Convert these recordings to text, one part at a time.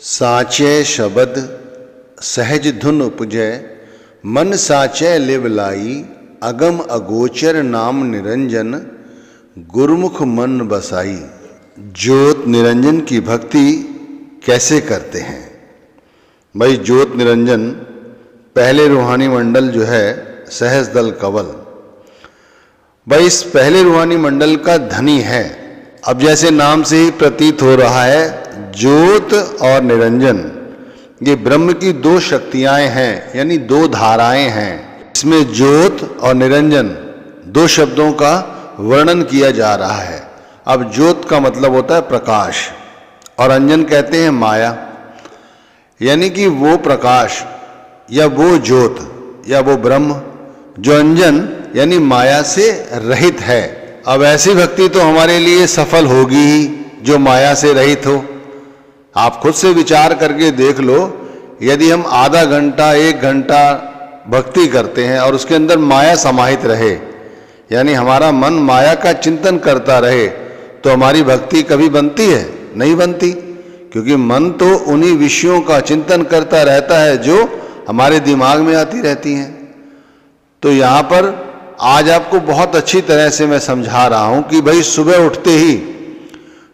साचे शब्द सहज धुन उपजै, मन साचे लिव लाई, अगम अगोचर नाम निरंजन, गुरुमुख मन बसाई। ज्योत निरंजन की भक्ति कैसे करते हैं? भाई ज्योत निरंजन पहले रूहानी मंडल जो है सहज दल कंवल, भाई इस पहले रूहानी मंडल का धनी है। अब जैसे नाम से ही प्रतीत हो रहा है, ज्योत और निरंजन ये ब्रह्म की दो शक्तियां हैं, यानी दो धाराएं हैं। इसमें ज्योत और निरंजन दो शब्दों का वर्णन किया जा रहा है। अब ज्योत का मतलब होता है प्रकाश और अंजन कहते हैं माया, यानी कि वो प्रकाश या वो ज्योत या वो ब्रह्म जो अंजन यानी माया से रहित है। अब ऐसी भक्ति तो हमारे लिए सफल होगी ही जो माया से रहित हो। आप खुद से विचार करके देख लो, यदि हम आधा घंटा 1 घंटा भक्ति करते हैं और उसके अंदर माया समाहित रहे, यानी हमारा मन माया का चिंतन करता रहे, तो हमारी भक्ति कभी बनती है? नहीं बनती, क्योंकि मन तो उन्हीं विषयों का चिंतन करता रहता है जो हमारे दिमाग में आती रहती हैं। तो यहाँ पर आज आपको बहुत अच्छी तरह से मैं समझा रहा हूं कि भाई सुबह उठते ही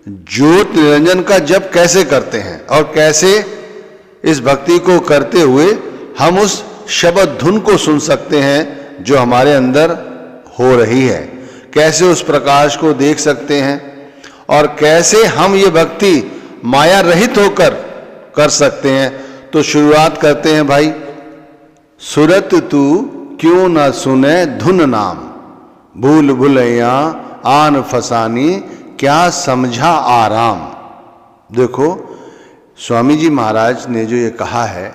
ज्योत निरंजन का जप कैसे करते हैं और कैसे इस भक्ति को करते हुए हम उस शब्द धुन को सुन सकते हैं जो हमारे अंदर हो रही है, कैसे उस प्रकाश को देख सकते हैं और कैसे हम ये भक्ति माया रहित होकर कर सकते हैं। तो शुरुआत करते हैं भाई, सुरत तू क्यों न सुने धुन नाम, भूल भुलैया आन फसानी, क्या समझा आराम। देखो स्वामी जी महाराज ने जो ये कहा है,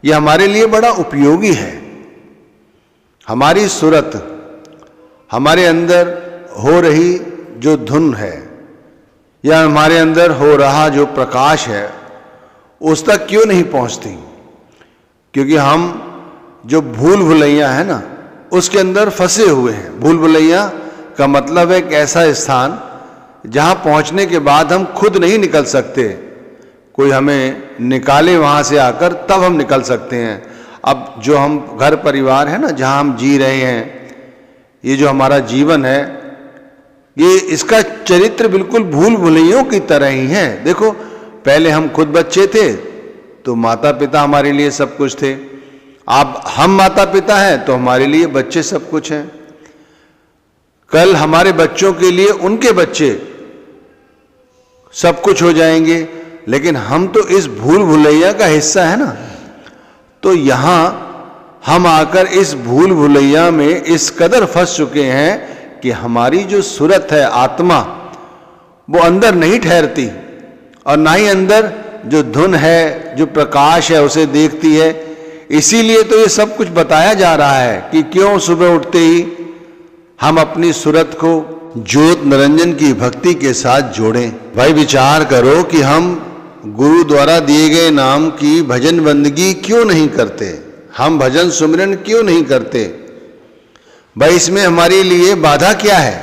ये हमारे लिए बड़ा उपयोगी है। हमारी सुरत, हमारे अंदर हो रही जो धुन है या हमारे अंदर हो रहा जो प्रकाश है, उस तक क्यों नहीं पहुंचती? क्योंकि हम जो भूल भुलैया है ना, उसके अंदर फंसे हुए हैं। भूल भुलैया का मतलब है एक ऐसा स्थान जहां पहुंचने के बाद हम खुद नहीं निकल सकते, कोई हमें निकाले वहां से आकर, तब हम निकल सकते हैं। अब जो हम घर परिवार है ना, जहां हम जी रहे हैं, ये जो हमारा जीवन है, ये इसका चरित्र बिल्कुल भूल भुलैयों की तरह ही है। देखो पहले हम खुद बच्चे थे तो माता पिता हमारे लिए सब कुछ थे, अब हम माता पिता हैं तो हमारे लिए बच्चे सब कुछ हैं, कल हमारे बच्चों के लिए उनके बच्चे सब कुछ हो जाएंगे। लेकिन हम तो इस भूल भुलैया का हिस्सा है ना, तो यहां हम आकर इस भूल भुलैया में इस कदर फंस चुके हैं कि हमारी जो सूरत है, आत्मा, वो अंदर नहीं ठहरती और ना ही अंदर जो धुन है, जो प्रकाश है, उसे देखती है। इसीलिए तो ये सब कुछ बताया जा रहा है कि क्यों सुबह उठते ही हम अपनी सूरत को ज्योत निरंजन की भक्ति के साथ जोड़ें। भाई विचार करो कि हम गुरु द्वारा दिए गए नाम की भजन बंदगी क्यों नहीं करते, हम भजन सुमिरन क्यों नहीं करते? भाई इसमें हमारे लिए बाधा क्या है?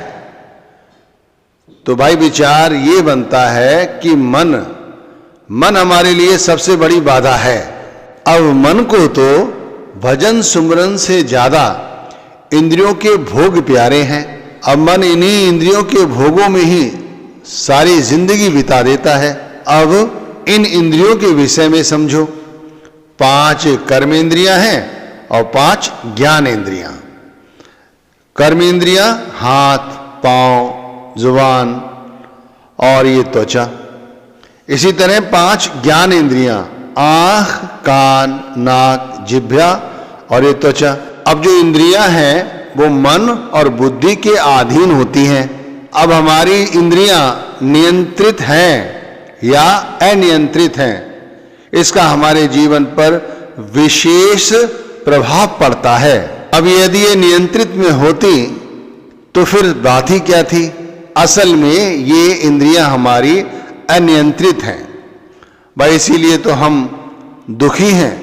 तो भाई विचार ये बनता है कि मन हमारे लिए सबसे बड़ी बाधा है। अब मन को तो भजन सुमरन से ज्यादा इंद्रियों के भोग प्यारे हैं। अब मन इन्हीं इंद्रियों के भोगों में ही सारी जिंदगी बिता देता है। अब इन इंद्रियों के विषय में समझो, 5 कर्मेंद्रियां हैं और 5 ज्ञानेंद्रियां। कर्मेंद्रियां हाथ, पांव, जुबान और ये त्वचा। इसी तरह 5 ज्ञानेंद्रियां, आंख, कान, नाक, जिह्वा और ये त्वचा। अब जो इंद्रियां हैं वो मन और बुद्धि के अधीन होती हैं। अब हमारी इंद्रियां नियंत्रित हैं या अनियंत्रित हैं, इसका हमारे जीवन पर विशेष प्रभाव पड़ता है। अब यदि ये नियंत्रित में होती तो फिर बात ही क्या थी? असल में ये इंद्रियां हमारी अनियंत्रित हैं भाई, इसीलिए तो हम दुखी हैं,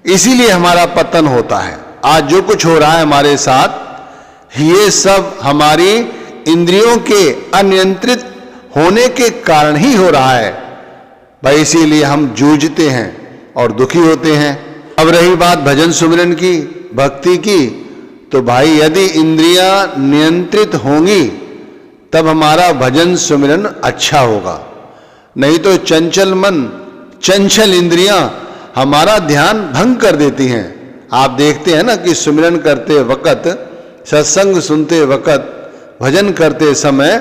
इसीलिए हमारा पतन होता है। आज जो कुछ हो रहा है हमारे साथ, ये सब हमारी इंद्रियों के अनियंत्रित होने के कारण ही हो रहा है। भाई इसीलिए हम जूझते हैं और दुखी होते हैं। अब रही बात भजन सुमिरन की, भक्ति की, तो भाई यदि इंद्रियां नियंत्रित होंगी तब हमारा भजन सुमिरन अच्छा होगा। नहीं तो चंचल मन, चंचल इंद्रियां हमारा ध्यान भंग कर देती हैं। आप देखते हैं ना कि सुमिरन करते वक्त, सत्संग सुनते वक्त, भजन करते समय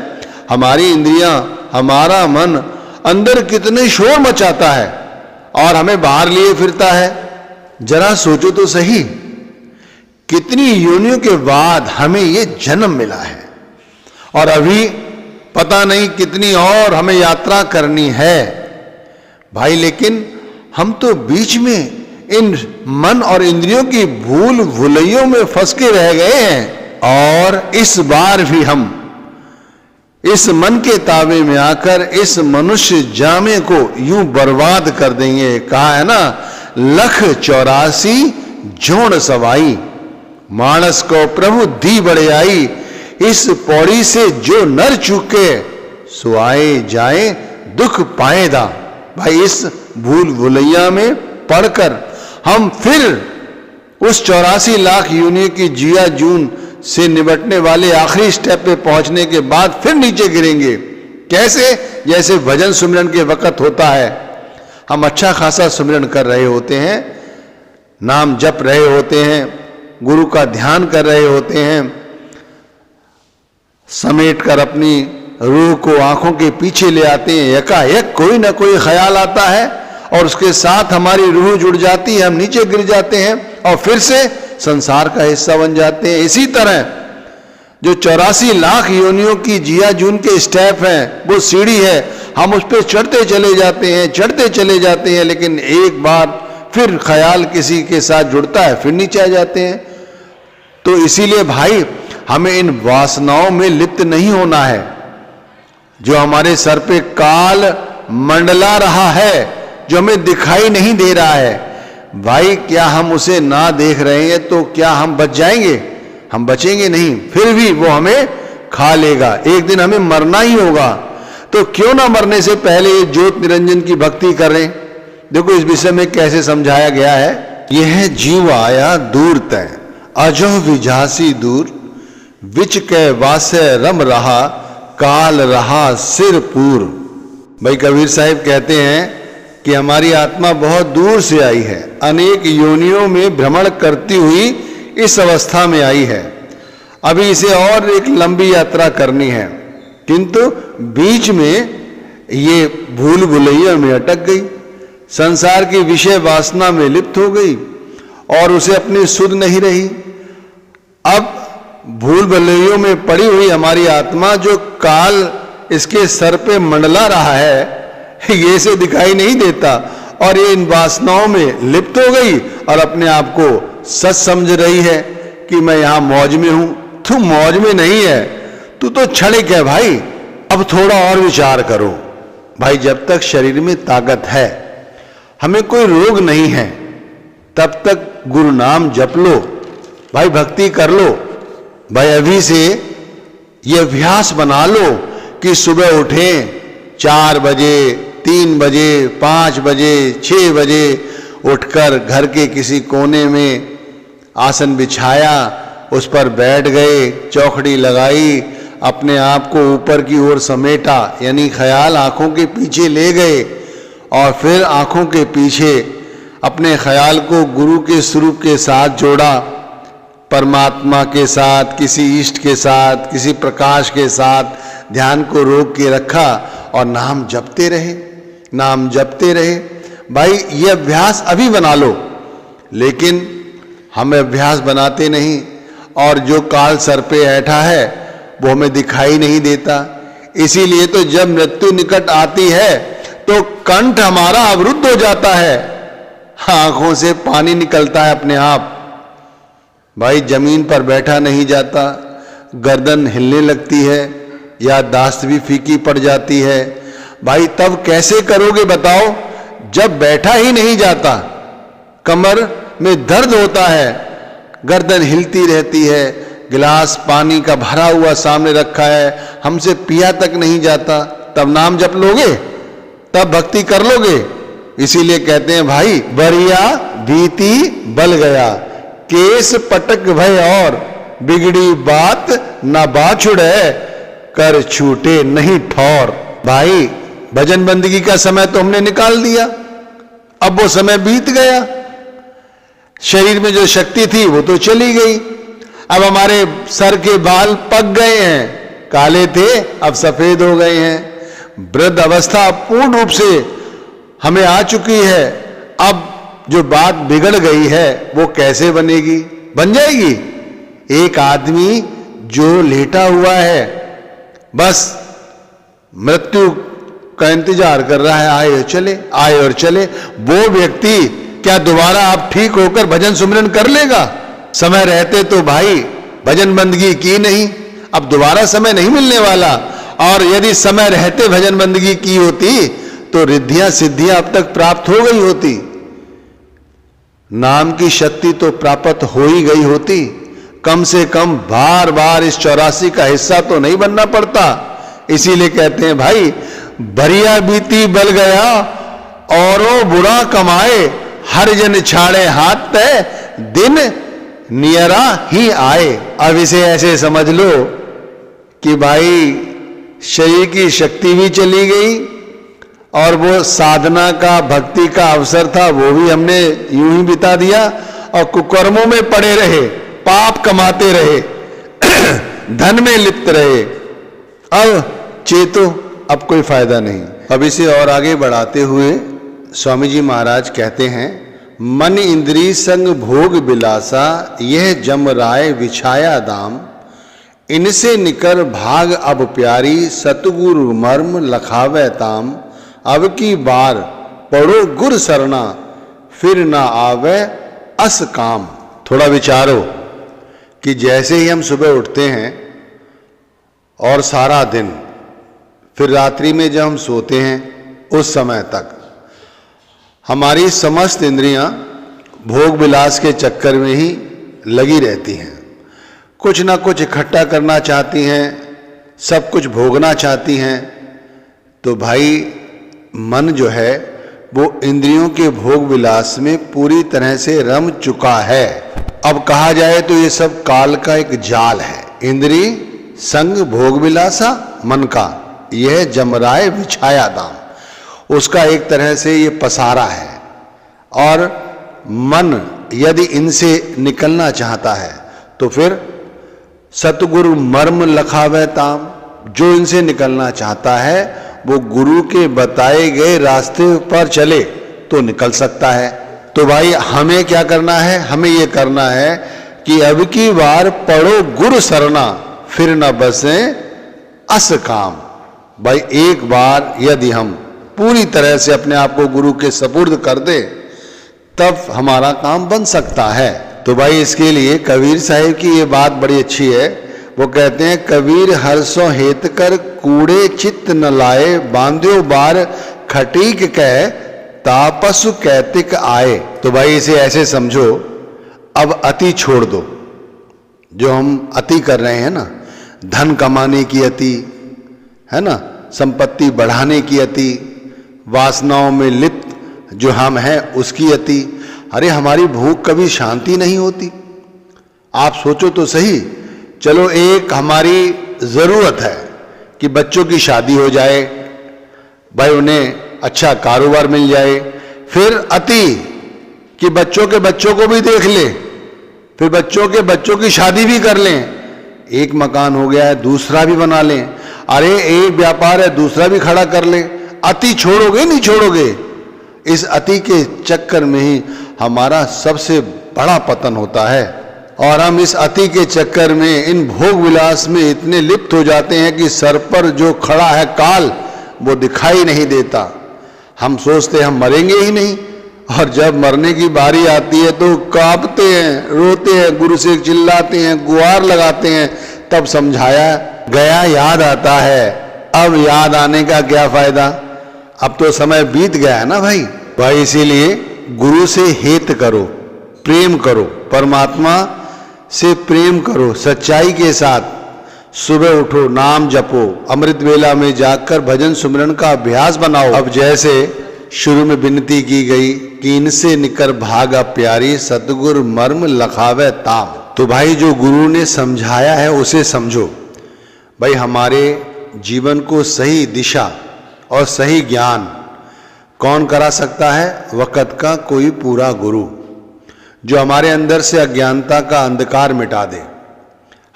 हमारी इंद्रियां, हमारा मन अंदर कितने शोर मचाता है और हमें बाहर लिए फिरता है। जरा सोचो तो सही, कितनी योनियों के बाद हमें ये जन्म मिला है और अभी पता नहीं कितनी और हमें यात्रा करनी है भाई। लेकिन हम तो बीच में इन मन और इंद्रियों की भूल भुलैयों में फंस के रह गए हैं और इस बार भी हम इस मन के ताबे में आकर इस मनुष्य जामे को यूं बर्बाद कर देंगे। कहा है ना, 184 जोड़ सवाई, मानस को प्रभु दी बड़े आई, इस पौड़ी से जो नर चूके सो आए जाए दुख पाएदा। भाई इस भूल भुलैया में पढ़कर हम फिर उस 84 लाख योनियों की जिया जून से निपटने वाले आखिरी स्टेप पे पहुंचने के बाद फिर नीचे गिरेंगे। कैसे? जैसे भजन सुमिरन के वक्त होता है, हम अच्छा खासा सुमिरन कर रहे होते हैं, नाम जप रहे होते हैं, गुरु का ध्यान कर रहे होते हैं, समेट कर अपनी रूह को आंखों के पीछे ले आते हैं। एकाएक कोई ना कोई ख्याल आता है और उसके साथ हमारी रूह जुड़ जाती है, हम नीचे गिर जाते हैं और फिर से संसार का हिस्सा बन जाते हैं। इसी तरह जो 84 लाख योनियों की जिया जून के स्टेप हैं, वो सीढ़ी है, हम उस पर चढ़ते चले जाते हैं, चढ़ते चले जाते हैं, लेकिन एक बार फिर ख्याल किसी के साथ जुड़ता है, फिर नीचे आ जाते हैं। तो इसीलिए भाई हमें इन वासनाओं में लिप्त नहीं होना है। जो हमारे सर पे काल मंडला रहा है, जो हमें दिखाई नहीं दे रहा है, भाई क्या हम उसे ना देख रहे हैं तो क्या हम बच जाएंगे? हम बचेंगे नहीं, फिर भी वो हमें खा लेगा। एक दिन हमें मरना ही होगा, तो क्यों ना मरने से पहले ये ज्योत निरंजन की भक्ति करें। देखो इस विषय में कैसे समझाया गया है। यह जीव आया दूर तय, अजो विजासी दूर, विच कै वासे रम रहा, काल रहा सिर पूर। भाई कबीर साहिब कहते हैं कि हमारी आत्मा बहुत दूर से आई है, अनेक योनियों में भ्रमण करती हुई इस अवस्था में आई है। अभी इसे और एक लंबी यात्रा करनी है, किंतु बीच में ये भूल भुलैया में अटक गई, संसार की विषय वासना में लिप्त हो गई और उसे अपनी सुध नहीं रही। अब भूल भुलैयों में पड़ी हुई हमारी आत्मा, जो काल इसके सर पे मंडला रहा है, ये इसे दिखाई नहीं देता और ये इन वासनाओं में लिप्त हो गई और अपने आप को सच समझ रही है कि मैं यहां मौज में हूं। तू मौज में नहीं है, तू तो क्षणिक है भाई। अब थोड़ा और विचार करो भाई, जब तक शरीर में ताकत है, हमें कोई रोग नहीं है, तब तक गुरु नाम जप लो भाई, भक्ति कर लो भाई। अभी से ये अभ्यास बना लो कि सुबह उठें 4 बजे, 3 बजे, 5 बजे, 6 बजे उठकर घर के किसी कोने में आसन बिछाया, उस पर बैठ गए, चौखड़ी लगाई, अपने आप को ऊपर की ओर समेटा, यानी ख्याल आंखों के पीछे ले गए और फिर आंखों के पीछे अपने ख्याल को गुरु के स्वरूप के साथ जोड़ा, परमात्मा के साथ, किसी इष्ट के साथ, किसी प्रकाश के साथ ध्यान को रोक के रखा और नाम जपते रहे, नाम जपते रहे। भाई ये अभ्यास अभी बना लो, लेकिन हम अभ्यास बनाते नहीं और जो काल सर पे ऐठा है वो हमें दिखाई नहीं देता। इसीलिए तो जब मृत्यु निकट आती है तो कंठ हमारा अवरुद्ध हो जाता है, आंखों से पानी निकलता है अपने आप। भाई जमीन पर बैठा नहीं जाता, गर्दन हिलने लगती है, याददाश्त भी फीकी पड़ जाती है। भाई तब कैसे करोगे बताओ, जब बैठा ही नहीं जाता, कमर में दर्द होता है, गर्दन हिलती रहती है, गिलास पानी का भरा हुआ सामने रखा है, हमसे पिया तक नहीं जाता, तब नाम जप लोगे? तब भक्ति कर लोगे। इसीलिए कहते हैं भाई, बरिया बीती बल गया, केस पटक भय और, बिगड़ी बात ना बाछुड़े, कर छूटे नहीं ठौर। भाई भजन बंदगी का समय तो हमने निकाल दिया, अब वो समय बीत गया, शरीर में जो शक्ति थी वो तो चली गई। अब हमारे सर के बाल पक गए हैं, काले थे अब सफेद हो गए हैं। वृद्ध अवस्था पूर्ण रूप से हमें आ चुकी है। अब जो बात बिगड़ गई है वो कैसे बनेगी? बन जाएगी। एक आदमी जो लेटा हुआ है, बस मृत्यु का इंतजार कर रहा है, आए और चले, वो व्यक्ति क्या दोबारा आप ठीक होकर भजन सुमिरन कर लेगा? समय रहते तो भाई भजन बंदगी की नहीं, अब दोबारा समय नहीं मिलने वाला। और यदि समय रहते भजन बंदगी की होती तो रिद्धियां सिद्धियां अब तक प्राप्त हो गई होती, नाम की शक्ति तो प्राप्त हो ही गई होती। कम से कम बार बार इस 84 का हिस्सा तो नहीं बनना पड़ता। इसीलिए कहते हैं भाई, भरिया बीती बल गया औरों बुरा कमाए, हर जन छाड़े हाथ तय, दिन नियरा ही आए। अब इसे ऐसे समझ लो कि भाई शरीर की शक्ति भी चली गई और वो साधना का, भक्ति का अवसर था वो भी हमने यूं ही बिता दिया, और कुकर्मों में पड़े रहे, पाप कमाते रहे, धन में लिप्त रहे। अब चेतो, अब कोई फायदा नहीं। अब इसे और आगे बढ़ाते हुए स्वामी जी महाराज कहते हैं, मन इंद्री संग भोग बिलासा, यह जम राय विछाया दाम, इनसे निकर भाग अब प्यारी, सतगुरु मर्म लखावे ताम, अब की बार पढ़ो गुर सरना, फिर ना आवे अस काम। थोड़ा विचारो कि जैसे ही हम सुबह उठते हैं और सारा दिन, फिर रात्रि में जब हम सोते हैं, उस समय तक हमारी समस्त इंद्रियां भोग विलास के चक्कर में ही लगी रहती हैं। कुछ ना कुछ इकट्ठा करना चाहती हैं, सब कुछ भोगना चाहती हैं। तो भाई मन जो है वो इंद्रियों के भोग विलास में पूरी तरह से रम चुका है। अब कहा जाए तो ये सब काल का एक जाल है। इंद्री संग भोग विलासा, मन का यह जमराए विछाया दाम, उसका एक तरह से ये पसारा है। और मन यदि इनसे निकलना चाहता है तो फिर सतगुरु मर्म लखावे ताम, जो इनसे निकलना चाहता है वो गुरु के बताए गए रास्ते पर चले तो निकल सकता है। तो भाई हमें क्या करना है? हमें ये करना है कि अब की बार पढ़ो गुरु सरना, फिर न बसे अस काम। भाई एक बार यदि हम पूरी तरह से अपने आप को गुरु के सपुर्द कर दे, तब हमारा काम बन सकता है। तो भाई इसके लिए कबीर साहिब की ये बात बड़ी अच्छी है। वो कहते हैं, कबीर हर्षों हेत कर कूड़े चित्त न लाए, बांध्यो बार खटीक कह तापसु कैतिक आए। तो भाई इसे ऐसे समझो, अब अति छोड़ दो। जो हम अति कर रहे हैं ना, धन कमाने की अति है ना, संपत्ति बढ़ाने की अति, वासनाओं में लिप्त जो हम हैं उसकी अति। अरे हमारी भूख कभी शांति नहीं होती। आप सोचो तो सही। चलो एक हमारी जरूरत है कि बच्चों की शादी हो जाए, भाई उन्हें अच्छा कारोबार मिल जाए। फिर अति कि बच्चों के बच्चों को भी देख ले, फिर बच्चों के बच्चों की शादी भी कर लें। एक मकान हो गया है, दूसरा भी बना लें। अरे एक व्यापार है, दूसरा भी खड़ा कर ले। अति छोड़ोगे नहीं छोड़ोगे। इस अति के चक्कर में ही हमारा सबसे बड़ा पतन होता है। और हम इस अति के चक्कर में, इन भोग विलास में इतने लिप्त हो जाते हैं कि सर पर जो खड़ा है काल, वो दिखाई नहीं देता। हम सोचते हम मरेंगे ही नहीं, और जब मरने की बारी आती है तो कांपते हैं, रोते हैं, गुरु से चिल्लाते हैं, गुहार लगाते हैं। तब समझाया गया, याद आता है। अब याद आने का क्या फायदा? अब तो समय बीत गया है ना भाई। भाई इसीलिए गुरु से हेत करो, प्रेम करो, परमात्मा से प्रेम करो सच्चाई के साथ। सुबह उठो, नाम जपो, अमृत वेला में जाकर भजन सुमिरन का अभ्यास बनाओ। अब जैसे शुरू में विनती की गई कि इनसे निकर भागा प्यारी, सतगुरु मर्म लखावे ताम। तो भाई जो गुरु ने समझाया है उसे समझो। भाई हमारे जीवन को सही दिशा और सही ज्ञान कौन करा सकता है? वक़्त का कोई पूरा गुरु, जो हमारे अंदर से अज्ञानता का अंधकार मिटा दे,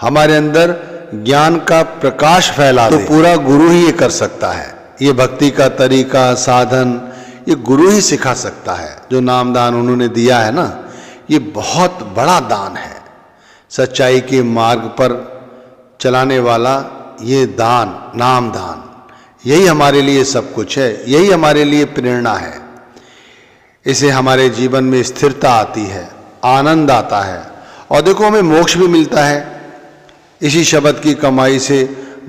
हमारे अंदर ज्ञान का प्रकाश फैला दे। तो पूरा गुरु ही ये कर सकता है। ये भक्ति का तरीका, साधन ये गुरु ही सिखा सकता है। जो नाम दान उन्होंने दिया है ना, ये बहुत बड़ा दान है। सच्चाई के मार्ग पर चलाने वाला ये दान, नाम दान, यही हमारे लिए सब कुछ है, यही हमारे लिए प्रेरणा है। इसे हमारे जीवन में स्थिरता आती है, आनंद आता है, और देखो हमें मोक्ष भी मिलता है। इसी शब्द की कमाई से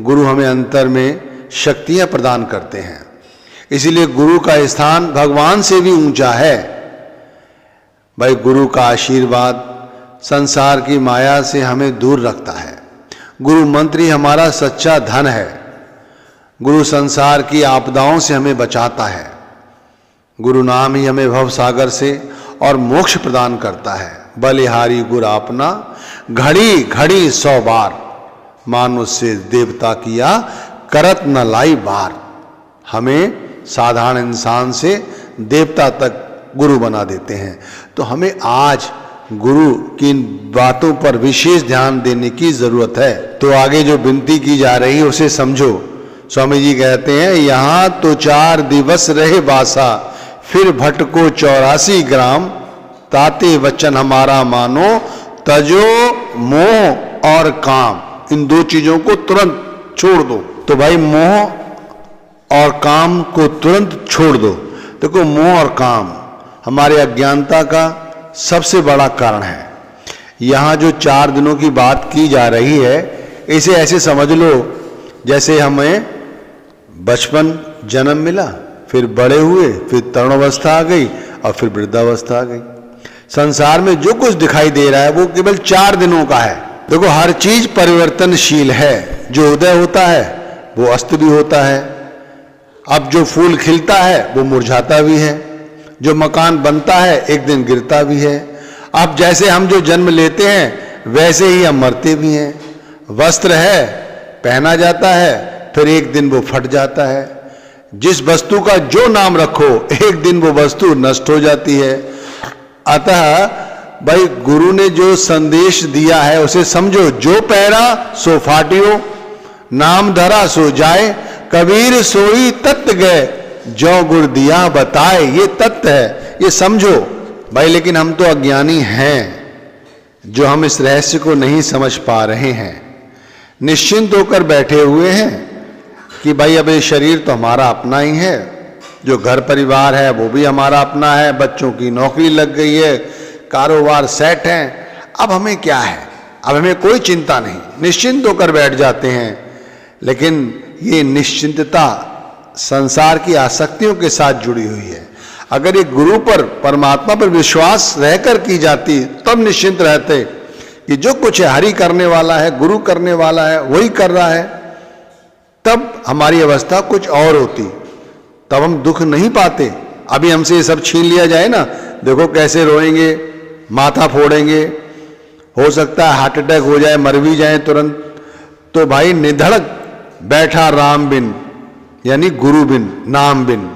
गुरु हमें अंतर में शक्तियां प्रदान करते हैं। इसीलिए गुरु का स्थान भगवान से भी ऊंचा है। भाई गुरु का आशीर्वाद संसार की माया से हमें दूर रखता है। गुरु मंत्र ही हमारा सच्चा धन है। गुरु संसार की आपदाओं से हमें बचाता है। गुरु नाम ही हमें भव सागर से और मोक्ष प्रदान करता है। बलिहारी गुरु अपना, घड़ी घड़ी 100 बार, मानुष से देवता किया, करत न लाई बार। हमें साधारण इंसान से देवता तक गुरु बना देते हैं। तो हमें आज गुरु की इन बातों पर विशेष ध्यान देने की जरूरत है। तो आगे जो विनती की जा रही है उसे समझो। स्वामी जी कहते हैं, यहाँ तो 4 दिवस रहे बासा, फिर भटको 84 ग्राम, ताते वचन हमारा मानो, तजो मोह और काम। इन 2 चीजों को तुरंत छोड़ दो। तो भाई मोह और काम को तुरंत छोड़ दो। देखो मोह और काम हमारे अज्ञानता का सबसे बड़ा कारण है। यहाँ जो 4 दिनों की बात की जा रही है, इसे ऐसे समझ लो जैसे हमें बचपन जन्म मिला, फिर बड़े हुए, फिर तरुणावस्था आ गई और फिर वृद्धावस्था आ गई। संसार में जो कुछ दिखाई दे रहा है वो केवल 4 दिनों का है। देखो हर चीज परिवर्तनशील है। जो उदय होता है वो अस्त भी होता है। अब जो फूल खिलता है वो मुरझाता भी है। जो मकान बनता है एक दिन गिरता भी है। अब जैसे हम जो जन्म लेते हैं वैसे ही हम मरते भी हैं। वस्त्र है, पहना जाता है, फिर एक दिन वो फट जाता है। जिस वस्तु का जो नाम रखो एक दिन वो वस्तु नष्ट हो जाती है। अतः भाई गुरु ने जो संदेश दिया है उसे समझो। जो पहरा सो फाटियो, नाम धरा सो जाए, कबीर सोई तत्व गए, जो गुर दिया बताए। ये तत्व है, ये समझो भाई। लेकिन हम तो अज्ञानी हैं, जो हम इस रहस्य को नहीं समझ पा रहे हैं। निश्चिंत होकर बैठे हुए हैं कि भाई अब ये शरीर तो हमारा अपना ही है, जो घर परिवार है वो भी हमारा अपना है, बच्चों की नौकरी लग गई है, कारोबार सेट है, अब हमें क्या है, अब हमें कोई चिंता नहीं, निश्चिंत होकर बैठ जाते हैं। लेकिन ये निश्चिंतता संसार की आसक्तियों के साथ जुड़ी हुई है। अगर ये गुरु पर, परमात्मा पर विश्वास रहकर की जाती तब निश्चिंत रहते कि जो कुछ है हरि करने वाला है, गुरु करने वाला है, वही कर रहा है, तब हमारी अवस्था कुछ और होती, तब हम दुख नहीं पाते। अभी हमसे ये सब छीन लिया जाए ना, देखो कैसे रोएंगे, माथा फोड़ेंगे, हो सकता है हार्ट अटैक हो जाए, मर भी जाए तुरंत। तो भाई निधड़क बैठा राम बिन, यानी गुरु बिन, नाम बिन।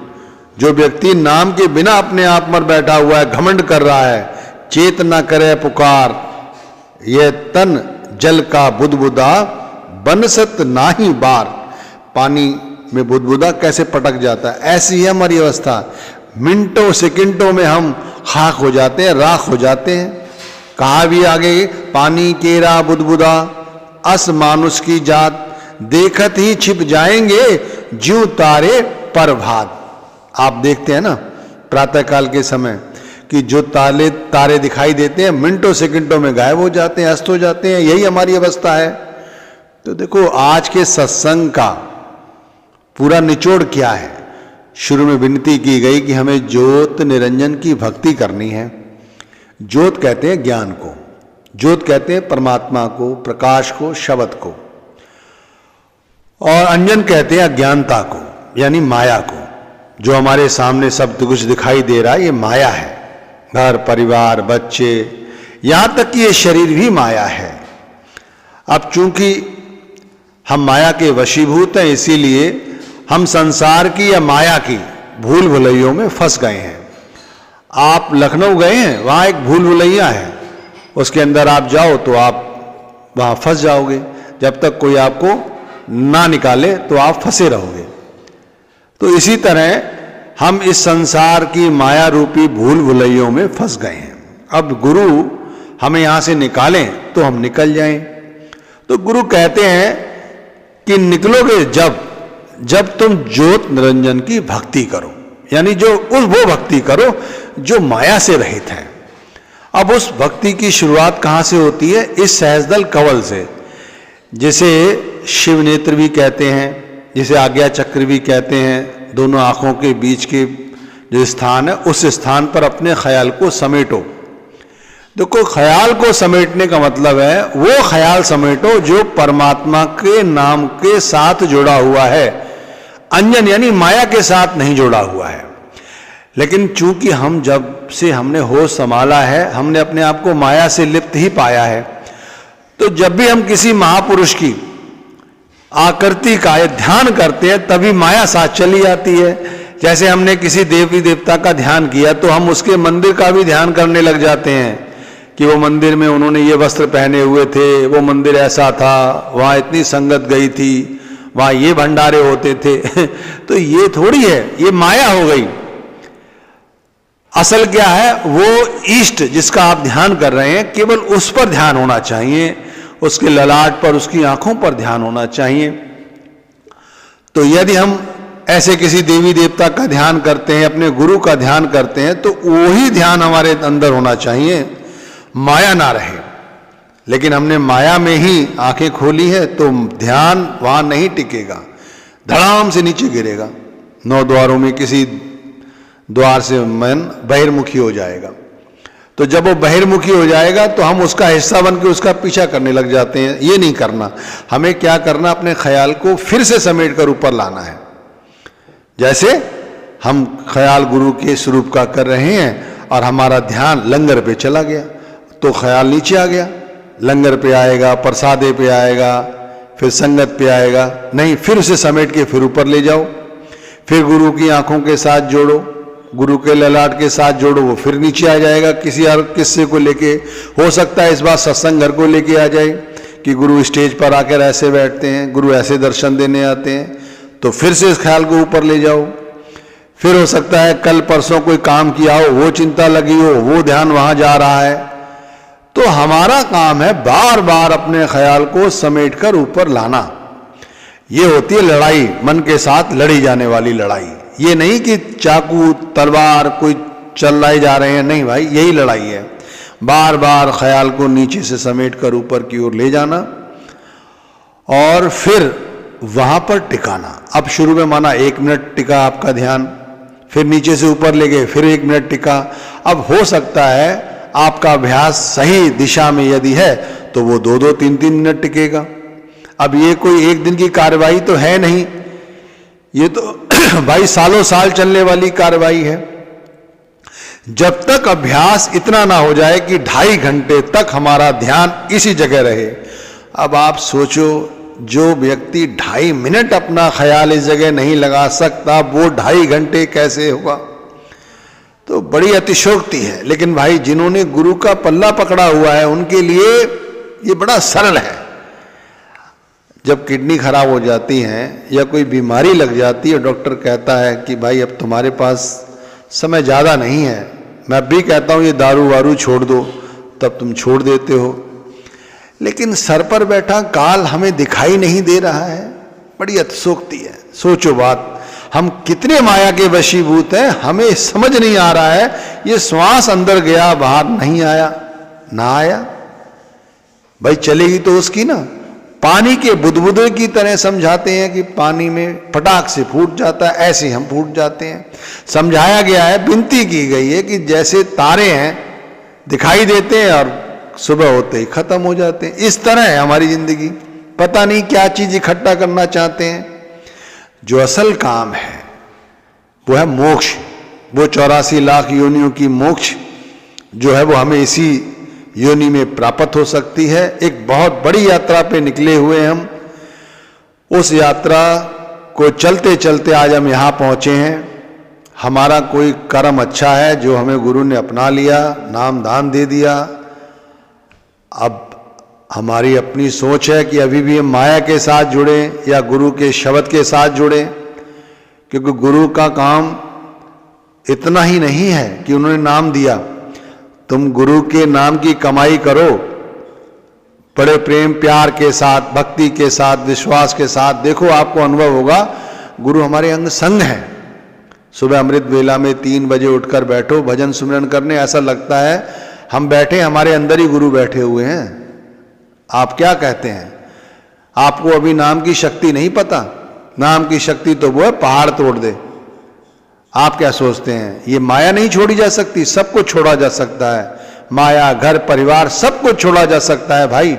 जो व्यक्ति नाम के बिना अपने आप पर बैठा हुआ है, घमंड कर रहा है, चेत न करे पुकार, ये तन जल का बुदबुदा, बनसत नाही बार। पानी में बुदबुदा कैसे पटक जाता है, ऐसी है हमारी अवस्था। मिनटों सेकंडों में हम खाक हो जाते हैं, राख हो जाते हैं। कहा भी आगे, पानी केरा बुदबुदा, अस मानुष की जात, देखत ही छिप जाएंगे ज्यों तारे प्रभात। आप देखते हैं ना प्रातःकाल के समय कि जो तारे दिखाई देते हैं मिनटों सेकंडों में गायब हो जाते हैं, अस्त हो जाते हैं। यही हमारी अवस्था है। तो देखो आज के सत्संग का पूरा निचोड़ क्या है। शुरू में विनती की गई कि हमें ज्योत निरंजन की भक्ति करनी है। ज्योत कहते हैं ज्ञान को, ज्योत कहते हैं परमात्मा को, प्रकाश को, शब्द को। और अंजन कहते हैं अज्ञानता को, यानी माया को। जो हमारे सामने सब कुछ दिखाई दे रहा है ये माया है। घर परिवार बच्चे, यहां तक कि ये शरीर भी माया है। अब चूंकि हम माया के वशीभूत हैं, इसीलिए हम संसार की या माया की भूल भुलैयों में फंस गए हैं। आप लखनऊ गए हैं, वहां एक भूल भुलैया है, उसके अंदर आप जाओ तो आप वहां फंस जाओगे। जब तक कोई आपको ना निकाले तो आप फंसे रहोगे। तो इसी तरह हम इस संसार की माया रूपी भूल भुलैयों में फंस गए हैं। अब गुरु हमें यहां से निकालें तो हम निकल जाएं। तो गुरु कहते हैं कि निकलोगे जब तुम ज्योत निरंजन की भक्ति करो, यानी वो भक्ति करो जो माया से रहित है। अब उस भक्ति की शुरुआत कहां से होती है? इस सहस्रदल कवल से, जिसे शिव नेत्र भी कहते हैं, जिसे आज्ञा चक्र भी कहते हैं। दोनों आंखों के बीच के जो स्थान है, उस स्थान पर अपने ख्याल को समेटो। देखो, ख्याल को समेटने का मतलब है वो ख्याल समेटो जो परमात्मा के नाम के साथ जुड़ा हुआ है, अंजन यानी माया के साथ नहीं जुड़ा हुआ है। लेकिन चूंकि हम जब से हमने होश संभाला है, हमने अपने आप को माया से लिप्त ही पाया है। तो जब भी हम किसी महापुरुष की आकृति का ध्यान करते हैं, तभी माया साथ चली आती है। जैसे हमने किसी देवी देवता का ध्यान किया तो हम उसके मंदिर का भी ध्यान करने लग जाते हैं कि वो मंदिर में उन्होंने ये वस्त्र पहने हुए थे, वो मंदिर ऐसा था, वहां इतनी संगत गई थी, वहां ये भंडारे होते थे। तो ये थोड़ी है, ये माया हो गई। असल क्या है? वो इष्ट जिसका आप ध्यान कर रहे हैं, केवल उस पर ध्यान होना चाहिए, उसके ललाट पर, उसकी आंखों पर ध्यान होना चाहिए। तो यदि हम ऐसे किसी देवी देवता का ध्यान करते हैं, अपने गुरु का ध्यान करते हैं, तो वही ध्यान हमारे अंदर होना चाहिए, माया ना रहे। लेकिन हमने माया में ही आंखें खोली है तो ध्यान वहां नहीं टिकेगा, धड़ाम से नीचे गिरेगा। 9 द्वारों में किसी द्वार से मन बहिर्मुखी हो जाएगा। तो जब वो बहिर्मुखी हो जाएगा तो हम उसका हिस्सा बन के उसका पीछा करने लग जाते हैं। ये नहीं करना। हमें क्या करना? अपने ख्याल को फिर से समेट कर ऊपर लाना है। जैसे हम ख्याल गुरु के स्वरूप का कर रहे हैं और हमारा ध्यान लंगर पे चला गया, तो ख्याल नीचे आ गया, लंगर पे आएगा, प्रसादे पे आएगा, फिर संगत पे आएगा। नहीं, फिर उसे समेट के फिर ऊपर ले जाओ, फिर गुरु की आंखों के साथ जोड़ो, गुरु के ललाट के साथ जोड़ो, वो फिर नीचे आ जाएगा। किसी और किस्से को लेके, हो सकता है इस बार सत्संग घर को लेके आ जाए कि गुरु स्टेज पर आकर ऐसे बैठते हैं, गुरु ऐसे दर्शन देने आते हैं, तो फिर से इस ख्याल को ऊपर ले जाओ। फिर हो सकता है कल परसों कोई काम किया हो, वो चिंता लगी हो, वो ध्यान वहां जा रहा है। तो हमारा काम है बार बार अपने ख्याल को समेटकर ऊपर लाना। ये होती है लड़ाई, मन के साथ लड़ी जाने वाली लड़ाई। ये नहीं कि चाकू तलवार कोई चलाए जा रहे हैं, नहीं भाई, यही लड़ाई है। बार बार ख्याल को नीचे से समेटकर ऊपर की ओर ले जाना और फिर वहां पर टिकाना। अब शुरू में माना 1 मिनट टिका आपका ध्यान, फिर नीचे से ऊपर ले गए, फिर 1 मिनट टिका। अब हो सकता है आपका अभ्यास सही दिशा में यदि है तो वो 2-2, 3-3 मिनट टिकेगा। अब ये कोई एक दिन की कार्रवाई तो है नहीं, ये तो भाई सालों साल चलने वाली कार्रवाई है। जब तक अभ्यास इतना ना हो जाए कि 2.5 घंटे तक हमारा ध्यान इसी जगह रहे। अब आप सोचो, जो व्यक्ति 2.5 मिनट अपना ख्याल इस जगह नहीं लगा सकता, वो 2.5 घंटे कैसे होगा? तो बड़ी अतिशयोक्ति है। लेकिन भाई जिन्होंने गुरु का पल्ला पकड़ा हुआ है, उनके लिए ये बड़ा सरल है। जब किडनी खराब हो जाती है या कोई बीमारी लग जाती है, डॉक्टर कहता है कि भाई अब तुम्हारे पास समय ज़्यादा नहीं है, मैं भी कहता हूँ ये दारू वारू छोड़ दो, तब तुम छोड़ देते हो। लेकिन सर पर बैठा काल हमें दिखाई नहीं दे रहा है, बड़ी अतिशयोक्ति है। सोचो बात, हम कितने माया के वशीभूत हैं, हमें समझ नहीं आ रहा है ये श्वास अंदर गया बाहर नहीं आया, ना आया। भाई चलेगी तो उसकी ना। पानी के बुदबुदे की तरह समझाते हैं कि पानी में फटाक से फूट जाता है, ऐसे हम फूट जाते हैं। समझाया गया है, विनती की गई है कि जैसे तारे हैं, दिखाई देते हैं और सुबह होते ही खत्म हो जाते हैं। इस तरह है हमारी जिंदगी, पता नहीं क्या चीज इकट्ठा करना चाहते हैं। जो असल काम है वो है मोक्ष। वो 84 लाख योनियों की मोक्ष जो है वो हमें इसी योनि में प्राप्त हो सकती है। एक बहुत बड़ी यात्रा पे निकले हुए हम, उस यात्रा को चलते चलते आज हम यहाँ पहुँचे हैं। हमारा कोई कर्म अच्छा है जो हमें गुरु ने अपना लिया, नाम दान दे दिया। अब हमारी अपनी सोच है कि अभी भी हम माया के साथ जुड़े या गुरु के शब्द के साथ जुड़े, क्योंकि गुरु का काम इतना ही नहीं है कि उन्होंने नाम दिया। तुम गुरु के नाम की कमाई करो बड़े प्रेम प्यार के साथ, भक्ति के साथ, विश्वास के साथ। देखो आपको अनुभव होगा गुरु हमारे अंग संग है। सुबह अमृत वेला में 3 बजे उठकर बैठो भजन सुमिरन करने, ऐसा लगता है हम बैठे, हमारे अंदर ही गुरु बैठे हुए हैं। आप क्या कहते हैं? आपको अभी नाम की शक्ति नहीं पता? नाम की शक्ति तो वो है पहाड़ तोड़ दे। आप क्या सोचते हैं ये माया नहीं छोड़ी जा सकती? सब कुछ छोड़ा जा सकता है। माया, घर, परिवार सब कुछ छोड़ा जा सकता है भाई।